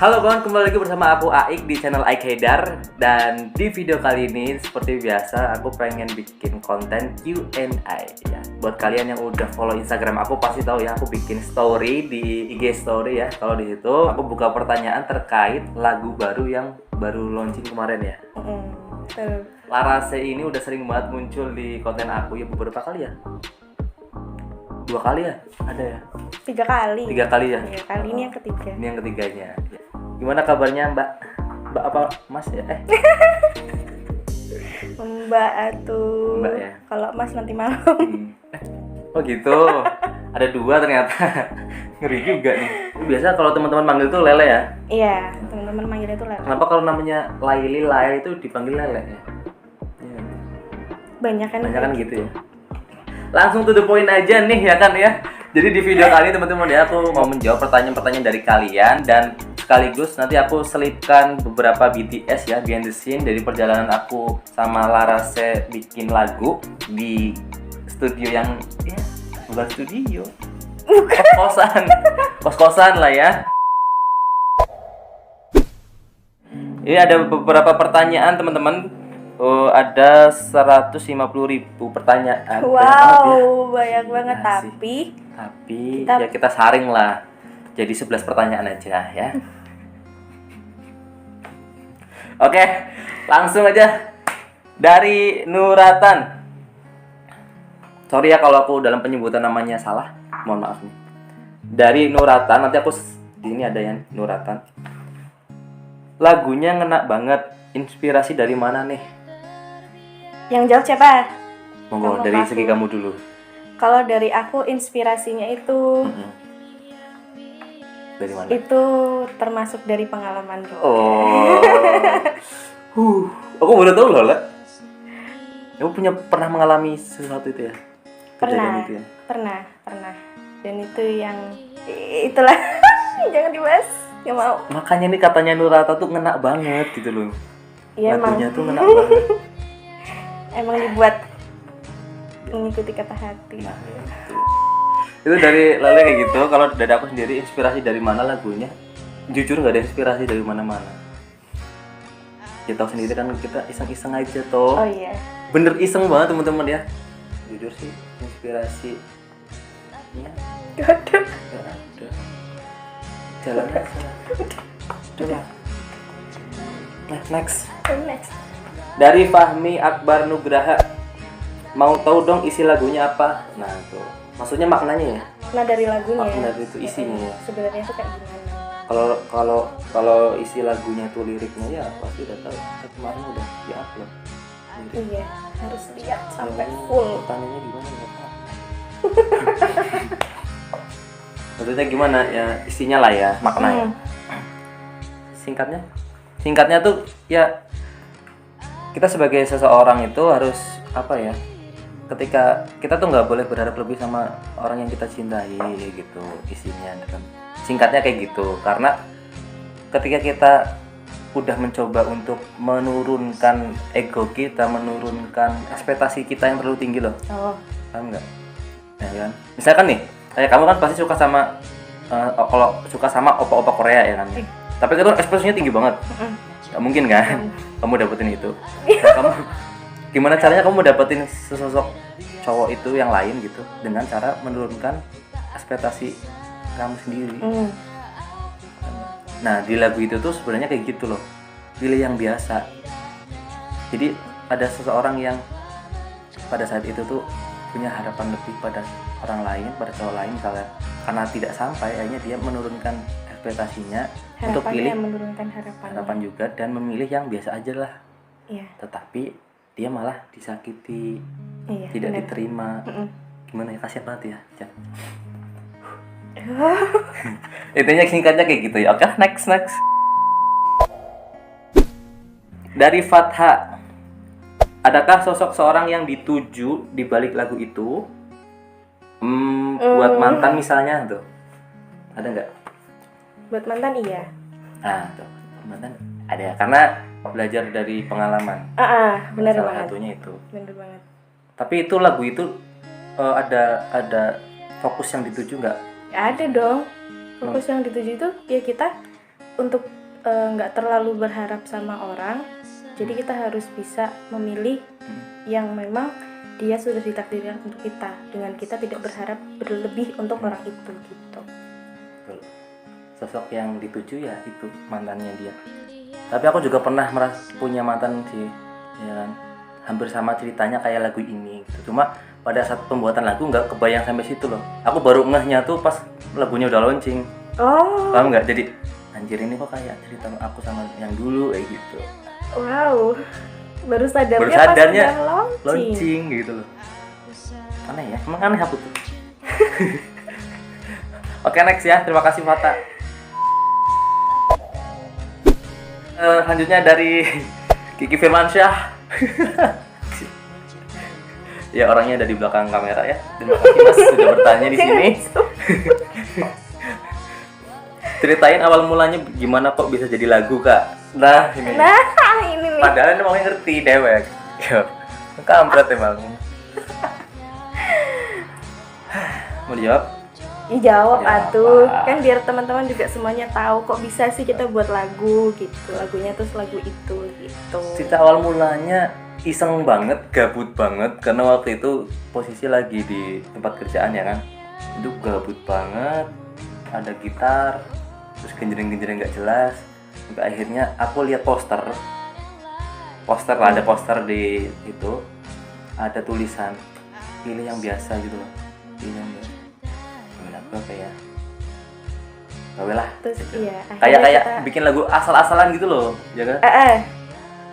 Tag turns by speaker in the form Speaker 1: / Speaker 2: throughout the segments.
Speaker 1: Halo kawan, kembali lagi bersama aku Aik di channel Aik Haidar. Dan di video kali ini seperti biasa aku pengen bikin konten Q&A ya. Buat kalian yang udah follow Instagram aku pasti tahu ya, aku bikin story di IG story ya. Kalau di situ aku buka pertanyaan terkait lagu baru yang baru launching kemarin ya. Larase ini udah sering banget muncul di konten aku ya, beberapa kali ya. 2 kali ya? Ada ya?
Speaker 2: 3 kali.
Speaker 1: 3 kali ya?
Speaker 2: Iya, kali ini yang ketiga.
Speaker 1: Ini yang ketiganya. Gimana kabarnya Mbak? Mbak apa Mas ya?
Speaker 2: Mbak atuh.
Speaker 1: Mbak ya.
Speaker 2: Kalau Mas nanti malam.
Speaker 1: Oh gitu. Ada 2 ternyata. Ngeri juga nih. Biasa kalau teman-teman manggil tuh Lele ya?
Speaker 2: Iya, teman-teman manggilnya itu Lele.
Speaker 1: Kenapa kalau namanya Laili Lai itu dipanggil Lele ya? Iya.
Speaker 2: Banyak kan
Speaker 1: gitu ya. Langsung to the point aja nih ya kan ya. Jadi di video kali ini teman-teman ya, aku mau menjawab pertanyaan-pertanyaan dari kalian dan sekaligus nanti aku selipkan beberapa BTS ya, behind the scene dari perjalanan aku sama Larase bikin lagu di studio yang ya bukan studio, kos-kosan lah ya. Ini ada beberapa pertanyaan teman-teman. Ada 150.000 pertanyaan.
Speaker 2: Wow, banyak banget
Speaker 1: Nah,
Speaker 2: tapi
Speaker 1: ya kita saring lah. Jadi 11 pertanyaan aja ya. Oke, langsung aja dari Nuratan. Sorry ya kalau aku dalam penyebutan namanya salah. Mohon maaf nih. Dari Nuratan, nanti aku ini ada yang Nuratan. Lagunya ngena banget. Inspirasi dari mana nih?
Speaker 2: yang jawab siapa?
Speaker 1: Monggo dari segi kamu dulu.
Speaker 2: Kalau dari aku inspirasinya itu
Speaker 1: Dari mana?
Speaker 2: itu termasuk dari pengalaman juga.
Speaker 1: Aku boleh tahu loh, Le. Kamu pernah mengalami sesuatu itu ya?
Speaker 2: Pernah.
Speaker 1: Itu ya?
Speaker 2: Pernah. Dan itu yang itulah jangan dibahas, nggak mau.
Speaker 1: Makanya nih katanya Nurata tuh ngena banget gitu loh.
Speaker 2: Iya,
Speaker 1: lagunya tuh ngena banget.
Speaker 2: Emang dibuat mengikuti kata hati.
Speaker 1: Nah, itu dari Lale kayak gitu. Kalau dari aku sendiri, inspirasi dari mana lagunya? Jujur nggak ada inspirasi dari mana-mana. Ya tahu sendiri kan, kita iseng-iseng aja toh.
Speaker 2: Oh iya.
Speaker 1: Bener iseng banget teman-teman ya. Jujur sih inspirasi.
Speaker 2: Gak ada.
Speaker 1: Jalan aja. Udah. Next. Dari Fahmi Akbar Nugraha. Mau tahu dong isi lagunya apa? Nah tuh. Maksudnya maknanya ya?
Speaker 2: Nah dari lagunya.
Speaker 1: Makna itu isinya ya.
Speaker 2: Sebenarnya tuh kayak gimana?
Speaker 1: Kalau isi lagunya tuh liriknya ya pasti udah tahu. Kemarin udah di-upload.
Speaker 2: Iya, harus lihat sampai full.
Speaker 1: Pertanyaannya gimana ya Pak? Maksudnya gimana ya, isinya lah ya, maknanya. Singkatnya tuh ya, kita sebagai seseorang itu harus apa ya, ketika kita tuh nggak boleh berharap lebih sama orang yang kita cintai gitu, isinya kan. Singkatnya kayak gitu, karena ketika kita udah mencoba untuk menurunkan ego kita, menurunkan ekspektasi kita yang terlalu tinggi loh. Paham nggak? Ya kan? Misalkan nih, kayak kamu kan pasti suka sama kalau suka sama opa-opa Korea ya kan? Tapi itu ekspresinya tinggi banget. Gak mungkin kan? Kamu dapetin itu. Nah, kamu gimana caranya kamu dapetin sesosok cowok itu yang lain gitu dengan cara menurunkan ekspektasi kamu sendiri. Nah di lagu itu tuh sebenarnya kayak gitu loh, pilih yang biasa. Jadi ada seseorang yang pada saat itu tuh punya harapan lebih pada orang lain, pada cowok lain, misalnya karena tidak sampai, akhirnya dia menurunkan ekspektasinya untuk pilih
Speaker 2: menurunkan
Speaker 1: harapan juga dan memilih yang biasa aja lah.
Speaker 2: Iya.
Speaker 1: Tetapi dia malah disakiti, tidak diterima. Gimana ya, kasihan banget ya. Intinya singkatnya kayak gitu ya. Oke, next. Dari Fatha. Adakah sosok seorang yang dituju di balik lagu itu? Buat mantan misalnya tuh. Ada nggak?
Speaker 2: Buat mantan iya.
Speaker 1: Nah, tuh. Mantan ada, karena belajar dari pengalaman.
Speaker 2: Benar
Speaker 1: Salah
Speaker 2: banget.
Speaker 1: satunya itu.
Speaker 2: Benar banget.
Speaker 1: Tapi itu lagu itu ada fokus yang dituju nggak?
Speaker 2: Ada dong. Fokus yang dituju itu ya kita untuk nggak terlalu berharap sama orang. Jadi kita harus bisa memilih yang memang dia sudah ditakdirkan untuk kita, dengan kita tidak berharap berlebih untuk orang itu gitu.
Speaker 1: Betul. Sosok yang dituju ya itu mantannya dia. Tapi aku juga pernah punya mantan sih, ya kan. Hampir sama ceritanya kayak lagu ini gitu. Cuma pada saat pembuatan lagu nggak kebayang sampai situ loh. Aku baru ngehnya tuh pas lagunya udah launching.
Speaker 2: Oh.
Speaker 1: Paham nggak? Jadi anjir ini kok kayak cerita aku sama yang dulu kayak gitu.
Speaker 2: Wow. Baru sadarnya
Speaker 1: Sadarnya
Speaker 2: pas udah
Speaker 1: launching gitu loh. Aneh ya, emang aneh aku tuh. Oke, next ya. Terima kasih Fata. Selanjutnya dari Kiki Firmansyah. Ya orangnya ada di belakang kamera ya. Terima kasih Mas sudah bertanya di sini. Ceritain awal mulanya gimana kok bisa jadi lagu Kak? Nah ini
Speaker 2: nih.
Speaker 1: Padahal ini mau ngerti dewek. Yo, kampret emang. Mau dijawab?
Speaker 2: Dijawab
Speaker 1: Ya,
Speaker 2: atuh.
Speaker 1: apa?
Speaker 2: Kan biar teman-teman juga semuanya tahu kok bisa sih kita buat lagu gitu. Lagunya terus lagu itu gitu.
Speaker 1: Cerita awal mulanya iseng banget, gabut banget karena waktu itu posisi lagi di tempat kerjaan ya kan. Itu gabut banget. Ada gitar, terus genjreng-genjreng nggak jelas. Sampai akhirnya aku lihat poster lah, ada poster di itu, ada tulisan pilih yang biasa gitu loh, pilih yang biasa. Apa kayak gawe lah
Speaker 2: Terus
Speaker 1: gitu.
Speaker 2: iya,
Speaker 1: kayak
Speaker 2: kita...
Speaker 1: bikin lagu asal-asalan gitu loh ya kan.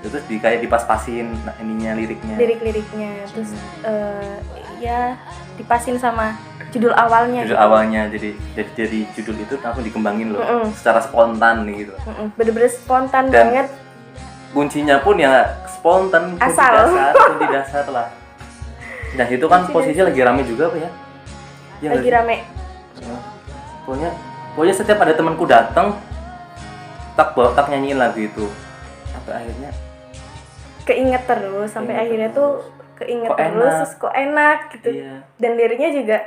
Speaker 1: Terus kayak dipas-pasin ininya liriknya
Speaker 2: Terus ya dipasin sama judul awalnya
Speaker 1: jadi judul itu langsung dikembangin loh secara spontan gitu.
Speaker 2: Bener-bener spontan
Speaker 1: Dan
Speaker 2: banget.
Speaker 1: kuncinya pun ya spontan,
Speaker 2: Asal.
Speaker 1: kunci dasar lah. Nah itu kan posisi lagi rame juga apa ya?
Speaker 2: Lagi rame.
Speaker 1: Pokoknya setiap ada temanku datang tak nyanyiin lagu itu. Sampai akhirnya
Speaker 2: Keinget terus sampai akhirnya tuh keinget terus terus kok enak gitu.
Speaker 1: Iya.
Speaker 2: Dan liriknya juga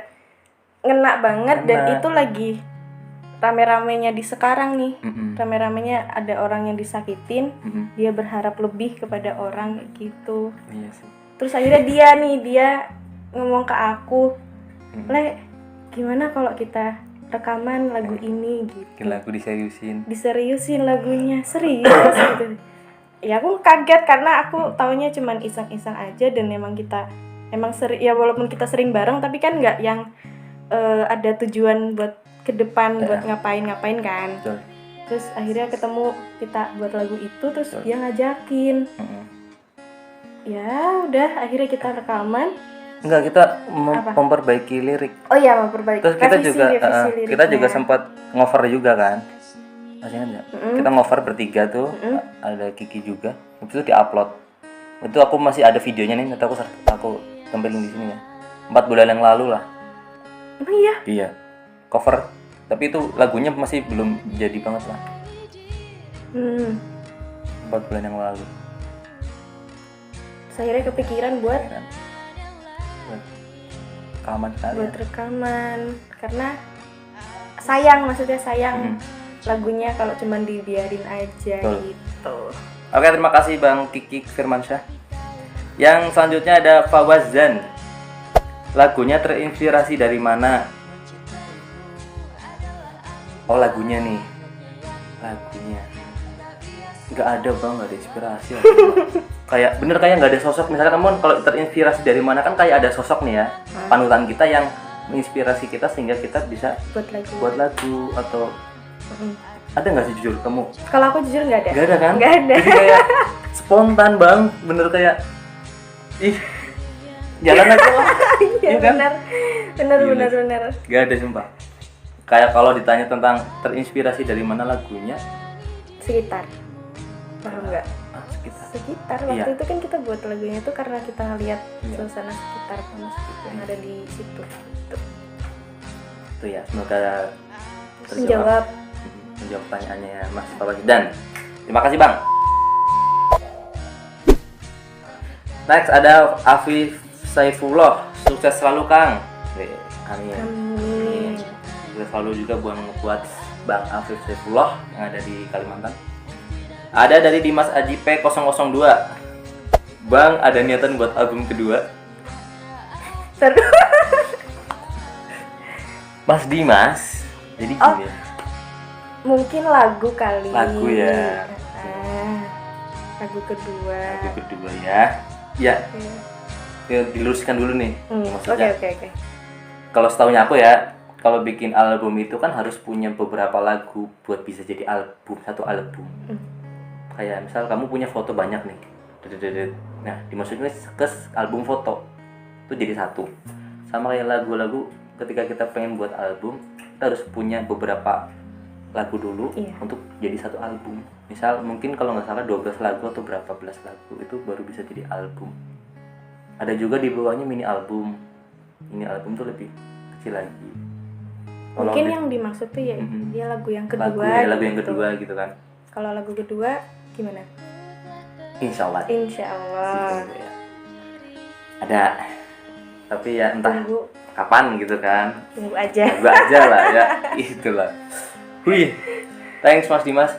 Speaker 2: ngena banget dan
Speaker 1: Ngena.
Speaker 2: itu lagi rame-ramenya di sekarang nih.
Speaker 1: Mm-mm.
Speaker 2: Rame-ramenya ada orang yang disakitin,
Speaker 1: Mm-mm.
Speaker 2: dia berharap lebih kepada orang kayak gitu.
Speaker 1: Iya sih.
Speaker 2: Terus akhirnya dia ngomong ke aku, Le, gimana kalau kita rekaman lagu ini gitu.
Speaker 1: Bikin lagu
Speaker 2: Diseriusin lagunya, serius gitu. Ya aku kaget karena aku taunya cuman iseng-iseng aja dan emang kita ya walaupun kita sering bareng tapi kan nggak yang ada tujuan buat ke depan buat ngapain kan.
Speaker 1: Betul.
Speaker 2: Terus akhirnya ketemu kita buat lagu itu terus dia ngajakin. Ya udah akhirnya kita rekaman.
Speaker 1: Enggak, kita memperbaiki lirik.
Speaker 2: Oh iya, memperbaiki.
Speaker 1: Terus kita
Speaker 2: revisi
Speaker 1: kita juga
Speaker 2: liriknya.
Speaker 1: sempat ngover juga kan. Masih ingat nggak? Kita ngover bertiga tuh, ada Kiki juga. Itu diupload. Itu aku masih ada videonya nih, nanti aku tampilin di sini ya. 4 bulan yang lalu lah.
Speaker 2: Oh iya.
Speaker 1: Iya. Cover. Tapi itu lagunya masih belum jadi banget lah. 4 bulan yang lalu.
Speaker 2: Saya akhirnya kepikiran buat
Speaker 1: rekaman kali.
Speaker 2: Buat rekaman karena maksudnya sayang lagunya kalau cuman dibiarin aja.
Speaker 1: Betul.
Speaker 2: Gitu.
Speaker 1: Oke, terima kasih Bang Kiki Firmansyah. Yang selanjutnya ada Fawazan. Lagunya terinspirasi dari mana? Oh, lagunya nih. Nggak ada Bang, nggak ada inspirasi. kayak nggak ada sosok. Misalkan teman kalau terinspirasi dari mana kan kayak ada sosok nih ya, panutan kita yang menginspirasi kita sehingga kita bisa buat lagu atau ada nggak sih jujur kamu?
Speaker 2: Kalau aku jujur nggak ada.
Speaker 1: Nggak ada kan?
Speaker 2: Nggak ada.
Speaker 1: Jadi kayak spontan Bang, bener kayak jalan aja lah.
Speaker 2: Iya
Speaker 1: kan?
Speaker 2: benar.
Speaker 1: Nggak ada sumpah. Kayak kalau ditanya tentang terinspirasi dari mana lagunya,
Speaker 2: sekitar. Paham nggak? Sekitar. Waktu
Speaker 1: Iya.
Speaker 2: itu kan kita buat lagunya itu karena kita ngeliat suasana sekitar yang ada di situ.
Speaker 1: Itu ya, semoga
Speaker 2: Menjawab
Speaker 1: pertanyaannya Mas Fawazan. Terima kasih Bang. Next ada Afif Saifullah. Sukses selalu Kang. Amin. Sukses selalu juga buat Bang Afif Saifullah yang ada di Kalimantan. Ada dari Dimas Aji P002. Bang, ada niatan buat album kedua?
Speaker 2: Terus
Speaker 1: Mas Dimas. Jadi gini.
Speaker 2: mungkin lagu kali.
Speaker 1: Lagu ya.
Speaker 2: Lagu kedua.
Speaker 1: Lagu kedua ya. Ya. Diluruskan dulu nih. Maksudnya.
Speaker 2: Oke.
Speaker 1: Kalau setahunya aku ya, kalau bikin album itu kan harus punya beberapa lagu buat bisa jadi satu album. Kayak misal kamu punya foto banyak nih. Nah, dimasukin ke album foto. Itu jadi satu. Sama kayak lagu-lagu ketika kita pengen buat album, kita harus punya beberapa lagu dulu untuk jadi satu album. Misal mungkin kalau nggak salah 12 lagu atau berapa belas lagu itu baru bisa jadi album. Ada juga di bawahnya mini album. Mini album tuh lebih kecil lagi.
Speaker 2: Mungkin yang dimaksud tuh ya dia lagu yang kedua.
Speaker 1: Lagu yang kedua gitu kan.
Speaker 2: Kalau lagu kedua gimana?
Speaker 1: Insya Allah.
Speaker 2: Gitu,
Speaker 1: ya. Ada. Tapi ya entah
Speaker 2: Tunggu.
Speaker 1: Kapan gitu kan.
Speaker 2: Tunggu aja.
Speaker 1: Tunggu aja lah ya. Itulah. Wih. Thanks Mas Dimas.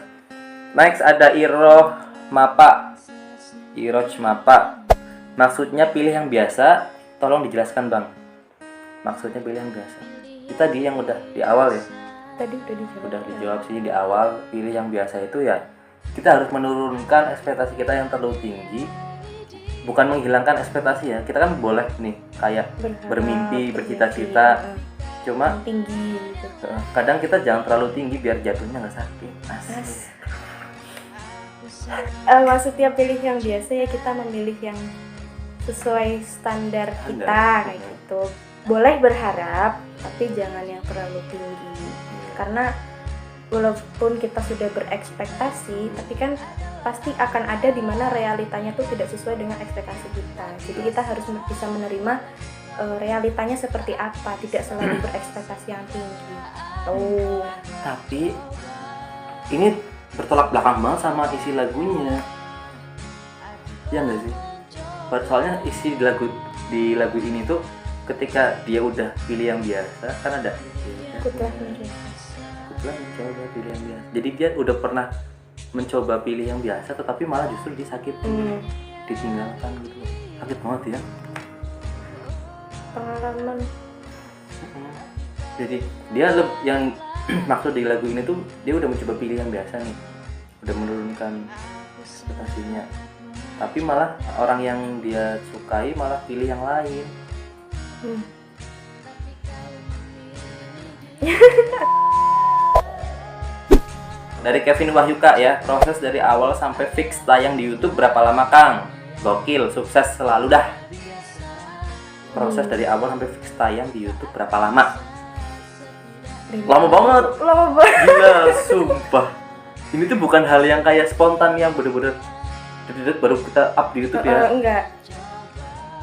Speaker 1: Next ada Iroj Mapa. Maksudnya pilih yang biasa. Tolong dijelaskan Bang. Maksudnya pilih yang biasa. Itu tadi yang udah di awal ya.
Speaker 2: Tadi udah dijawab.
Speaker 1: Udah dijawab sih di awal. Pilih yang biasa itu ya kita harus menurunkan ekspektasi kita yang terlalu tinggi. Bukan menghilangkan ekspektasi ya. Kita kan boleh nih kayak bermimpi, bercita-cita. Cuma
Speaker 2: tinggi gitu.
Speaker 1: Kadang kita jangan terlalu tinggi biar jatuhnya nggak sakit.
Speaker 2: Maksudnya pilih yang biasa ya kita memilih yang sesuai standar kita kayak gitu. Boleh berharap tapi jangan yang terlalu tinggi. Karena walaupun kita sudah berekspektasi, tapi kan pasti akan ada di mana realitanya tuh tidak sesuai dengan ekspektasi kita. Jadi kita harus bisa menerima realitanya seperti apa, tidak selalu berekspektasi yang tinggi.
Speaker 1: Tapi ini bertolak belakang banget sama isi lagunya. Ya nggak sih? Soalnya isi di lagu ini tuh ketika dia udah pilih yang biasa kan ada. Mencoba pilih yang biasa. Jadi dia udah pernah mencoba pilih yang biasa, tetapi malah justru disakitin, ditinggalkan gitu. Sakit banget ya.
Speaker 2: Pengalaman.
Speaker 1: Jadi dia yang maksud di lagu ini tuh dia udah mencoba pilih yang biasa nih, udah menurunkan ekspektasinya. Tapi malah orang yang dia sukai malah pilih yang lain. Dari Kevin Wahyuka ya, proses dari awal sampai fix tayang di YouTube berapa lama Kang? Gokil, sukses selalu dah. Proses dari awal sampai fix tayang di YouTube berapa lama? Lama banget. Gila, sumpah. Ini tuh bukan hal yang kayak spontan yang bener-bener baru kita up di YouTube ya.
Speaker 2: Enggak.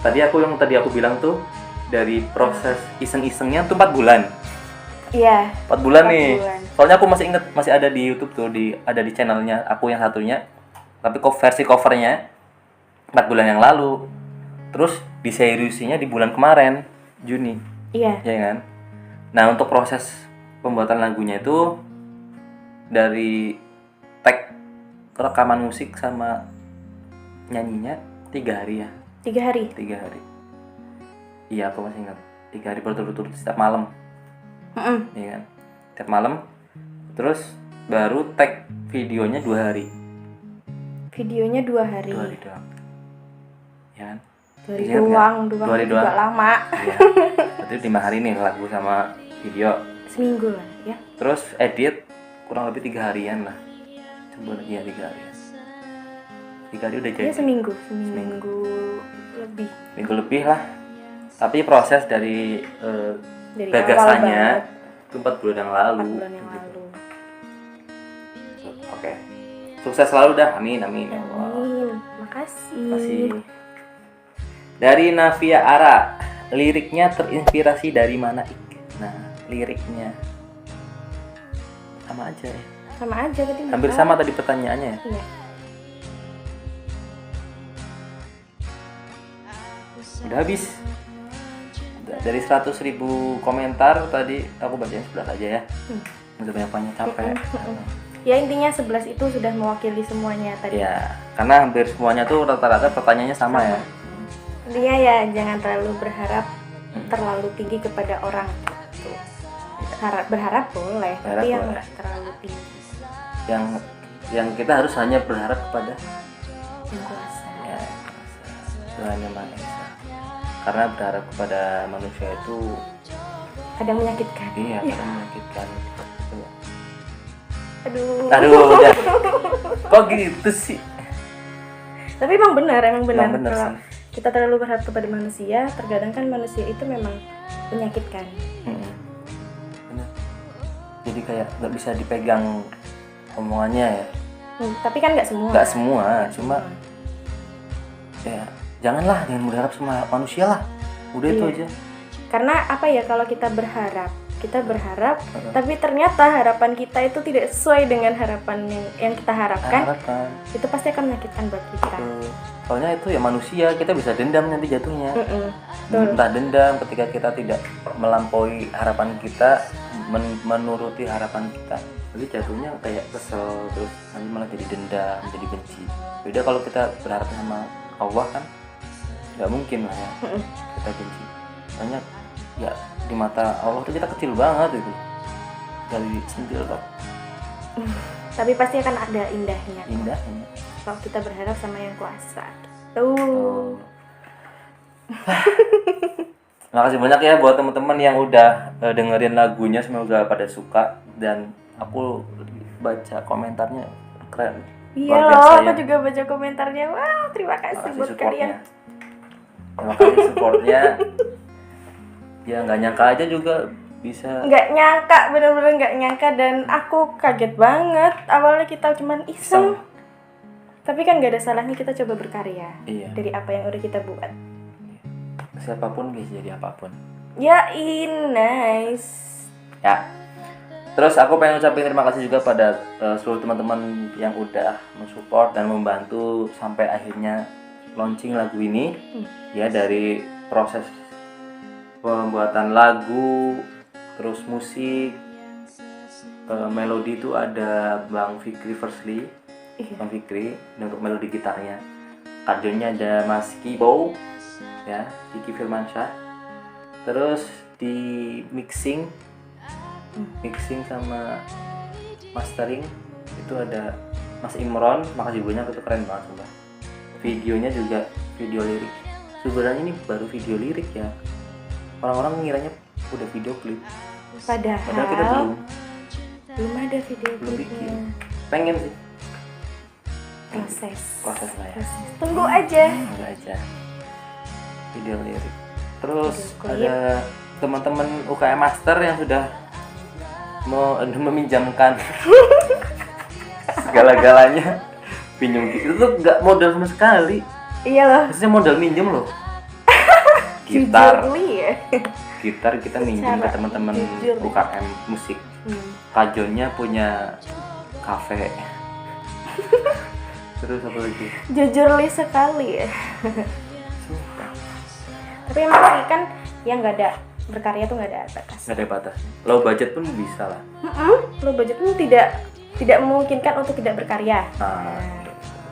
Speaker 1: Tadi aku bilang tuh dari proses iseng-isengnya tuh 4 bulan.
Speaker 2: Iya.
Speaker 1: 4 bulan nih. Soalnya aku masih inget, masih ada di YouTube tuh, ada di channelnya aku yang satunya. Tapi versi covernya 4 bulan yang lalu. Terus diseriusinya di bulan kemarin, Juni.
Speaker 2: Iya.
Speaker 1: Ya kan? Nah, untuk proses pembuatan lagunya itu dari tag rekaman musik sama nyanyinya 3 hari ya.
Speaker 2: 3 hari.
Speaker 1: 3 hari. Iya, aku masih ingat. 3 hari berturut-turut setiap malam. Iya kan? Tiap malam. Terus baru tag videonya 2 hari.
Speaker 2: Videonya 2 hari.
Speaker 1: 2 hari doang. Ya kan?
Speaker 2: 2 hari doang. Juga lama.
Speaker 1: Iya. Berarti 5 hari nih lagu sama video.
Speaker 2: Seminggu lah ya.
Speaker 1: Terus edit kurang lebih 3 harian lah. Coba ya 3 harian. 3 hari udah jadi.
Speaker 2: Iya seminggu lebih.
Speaker 1: Minggu lebih lah. Tapi proses dari gagasannya itu 4 bulan yang lalu.
Speaker 2: 4 bulan yang lalu.
Speaker 1: Oke. Sukses selalu dah. Amin amin.
Speaker 2: Amin. Makasih.
Speaker 1: Dari Navia Ara, liriknya terinspirasi dari mana? Nah, liriknya sama aja ya.
Speaker 2: Sama aja tadi.
Speaker 1: Hampir sama tadi pertanyaannya ya.
Speaker 2: Iya.
Speaker 1: Udah habis. dari 100.000 komentar tadi aku bacain 11 aja ya. Udah banyak capek.
Speaker 2: Ya intinya 11 itu sudah mewakili semuanya tadi.
Speaker 1: Ya, karena hampir semuanya tuh rata-rata pertanyaannya sama ya.
Speaker 2: Intinya ya jangan terlalu berharap terlalu tinggi kepada orang.
Speaker 1: Tuh.
Speaker 2: Berharap boleh,
Speaker 1: Berharap
Speaker 2: tapi yang
Speaker 1: boleh.
Speaker 2: nggak terlalu tinggi.
Speaker 1: Yang kita harus hanya berharap kepada
Speaker 2: Yang kuasa.
Speaker 1: ya Tuhan Yang Maha Esa. Karena berharap kepada manusia itu
Speaker 2: Kadang menyakitkan.
Speaker 1: kadang menyakitkan.
Speaker 2: Aduh.
Speaker 1: Udah. Kok gitu sih?
Speaker 2: Tapi emang benar
Speaker 1: Emang benar
Speaker 2: kalau
Speaker 1: sih.
Speaker 2: kita terlalu berharap kepada manusia, terkadang kan manusia itu memang menyakitkan.
Speaker 1: Benar. Jadi kayak nggak bisa dipegang omongannya ya.
Speaker 2: Tapi kan nggak semua.
Speaker 1: Nggak semua, cuma ya jangan berharap sama manusia lah. Udah itu aja.
Speaker 2: Karena apa ya, kalau kita berharap tapi ternyata harapan kita itu tidak sesuai dengan harapan yang kita harapkan, itu pasti akan menyakitkan buat kita.
Speaker 1: Soalnya itu ya manusia, kita bisa dendam nanti jatuhnya.
Speaker 2: Betul.
Speaker 1: Dendam ketika kita tidak melampaui harapan kita, menuruti harapan kita. Jadi jatuhnya kayak kesel, terus nanti malah jadi dendam, jadi benci. Beda kalau kita berharap sama Allah kan, nggak mungkin lah ya kita benci. Soalnya ya di mata Allah tuh kita kecil banget itu, dari sentil kok.
Speaker 2: Tapi pasti akan ada indahnya kalau kita berharap sama yang kuasa.
Speaker 1: Makasih banyak ya buat teman-teman yang udah dengerin lagunya, semoga pada suka. Dan aku baca komentarnya keren.
Speaker 2: Iya loh, aku juga baca komentarnya. Wah, terima kasih buat kalian.
Speaker 1: Terima kasih supportnya. Ya nggak nyangka aja juga bisa.
Speaker 2: Nggak nyangka, bener-bener nggak nyangka, dan aku kaget banget. Awalnya kita cuman iseng. Tapi kan nggak ada salahnya kita coba berkarya.
Speaker 1: Iya.
Speaker 2: Dari apa yang udah kita buat.
Speaker 1: Siapapun bisa jadi apapun.
Speaker 2: Ya, nice.
Speaker 1: Ya. Terus aku pengen ucapin terima kasih juga pada seluruh teman-teman yang udah mensupport dan membantu sampai akhirnya launching lagu ini. Ya, dari proses pembuatan lagu, terus musik, melodi itu ada Bang Fikri Firstly, Bang Fikri, dan untuk melodi gitarnya. Kardionya ada Mas Kibo, ya, Kiki Firmansyah. Terus di mixing sama mastering itu ada Mas Imron. Makasih banyak, itu keren banget sumpah. Videonya juga video lirik. Sebenarnya ini baru video lirik ya. Orang-orang ngiranya udah video klip. Padahal kita
Speaker 2: belum ada video klipnya.
Speaker 1: Pengen sih.
Speaker 2: Proses
Speaker 1: lah ya.
Speaker 2: Tunggu aja.
Speaker 1: Video lirik. Terus ada teman-teman UKM Master yang sudah meminjamkan segala-galanya. Pinjam itu tuh nggak modal sama sekali.
Speaker 2: Iya loh.
Speaker 1: Maksudnya modal minjem loh. Gitar kita minjem ke teman-teman UKM musik. Kajonya punya kafe. Terus apa lagi?
Speaker 2: Jujurly sekali ya. Tapi emang sih kan yang nggak ada, berkarya tuh nggak ada batas.
Speaker 1: Nggak ada batas. Low budget pun bisa lah.
Speaker 2: Low budget pun tidak memungkinkan untuk tidak berkarya.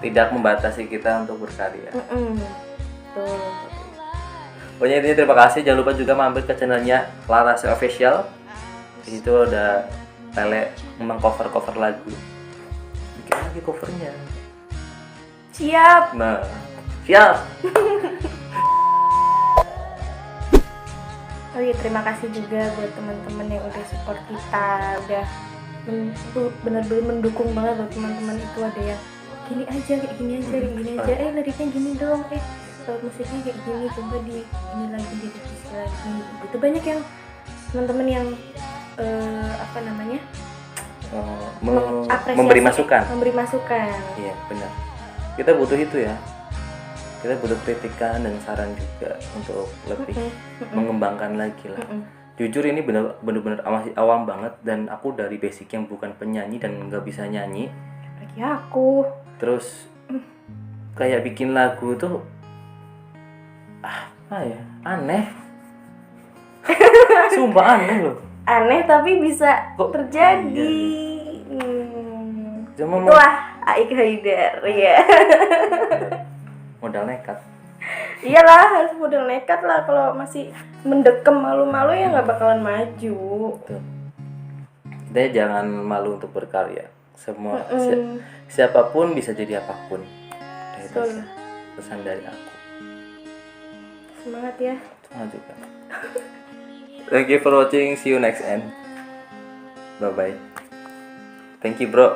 Speaker 1: Tidak membatasi kita untuk berkarya.
Speaker 2: Tuh.
Speaker 1: Pokoknya intinya terima kasih. Jangan lupa juga mampir ke channelnya Laras Official. Di situ ada Tele memang cover lagu. Bikin lagi covernya.
Speaker 2: Siap.
Speaker 1: Nah, siap.
Speaker 2: Oh iya, terima kasih juga buat teman-teman yang udah support kita, udah benar-benar mendukung banget buat teman-teman itu. Ada yang gini aja, liriknya gini dong, musiknya kayak gini, coba di ini lagi, direvisi lagi. Itu banyak yang teman-teman yang
Speaker 1: memberi masukan. Iya, benar. Kita butuh itu ya. Kita butuh kritikan dan saran juga untuk lebih mengembangkan lagi lah. Jujur ini benar-benar masih awam banget, dan aku dari basic yang bukan penyanyi dan nggak bisa nyanyi.
Speaker 2: Lagi aku.
Speaker 1: Terus kayak bikin lagu tuh apa ya, aneh. Sumpah aneh loh.
Speaker 2: Aneh tapi bisa
Speaker 1: Kok-
Speaker 2: terjadi.
Speaker 1: Cuma
Speaker 2: Itulah Aik Haidar ya.
Speaker 1: modal nekat.
Speaker 2: Iyalah harus modal nekat lah, kalau masih mendekam malu-malu ya nggak bakalan maju.
Speaker 1: Tuh. Kita jangan malu untuk berkarya. Semua siapapun bisa jadi apapun. Udah itu
Speaker 2: Betul.
Speaker 1: aja pesan dari aku.
Speaker 2: Semangat ya.
Speaker 1: Cuma juga. Thank you for watching. See you next end. Bye bye. Thank you bro.